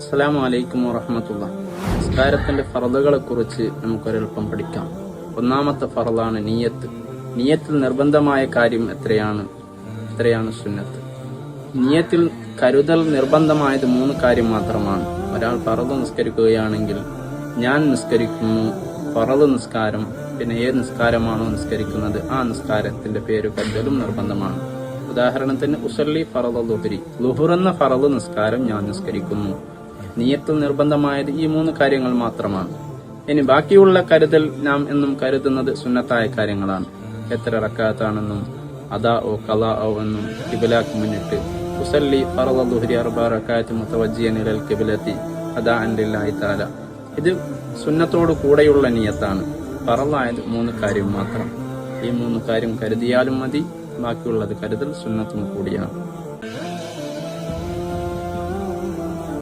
അസ്സലാമു അലൈക്കും വറഹ്മത്തുള്ളാഹി. നിസ്കാരത്തിന്റെ ഫർളുകളെ കുറിച്ച് നമുക്കൊരൽപ്പം പഠിക്കാം. ഒന്നാമത്തെ ഫർളാണ് നിയ്യത്ത്. നിയ്യത്തിൽ നിർബന്ധമായ കാര്യം എത്രയാണ് സുന്നത്ത്. നിയ്യത്തിൽ കരുതൽ നിർബന്ധമായത് 3 കാര്യം മാത്രമാണ്. ഒരാൾ ഫർള് നിസ്കരിക്കുകയാണെങ്കിൽ ഞാൻ നിസ്കരിക്കുന്നു, ഫർള് നിസ്കാരം, പിന്നെ ഏത് നിസ്കാരമാണോ നിസ്കരിക്കുന്നത് ആ നിസ്കാരത്തിന്റെ പേര് കരുതലും നിർബന്ധമാണ്. ഉദാഹരണത്തിന് ഉസല്ലി ഫറള ളുഹ്രി, ളുഹ്ർ എന്ന ഫറള് നിസ്കാരം ഞാൻ നിസ്കരിക്കുന്നു. നിയ്യത്തിൽ നിർബന്ധമായത് ഈ 3 കാര്യങ്ങൾ മാത്രമാണ്. ഇനി ബാക്കിയുള്ള കരുതൽ നാം എന്നും കരുതുന്നത് സുന്നത്തായ കാര്യങ്ങളാണ്. എത്ര റക്അത്താണെന്നും അദാ ഓ ഖലാ ഓ എന്നും ഖിബ്ലക്ക് മുന്നിട്ട് ഉസല്ലി ഫറള ളുഹ്രി 4 റക്അത്ത് മുതവജ്ജിയൻ ഇലൽ ഖിബ്ലത്തി അദാഅൻ ലില്ലാഹി തആല. ഇത് സുന്നത്തോട് കൂടെയുള്ള നിയ്യത്താണ്. ഫറളായത് 3 കാര്യം മാത്രം. ഈ 3 കാര്യം കരുതിയാലും മതി. ബാക്കിയുള്ളത് കരുതൽ സുന്നത്തും കൂടിയാണ്.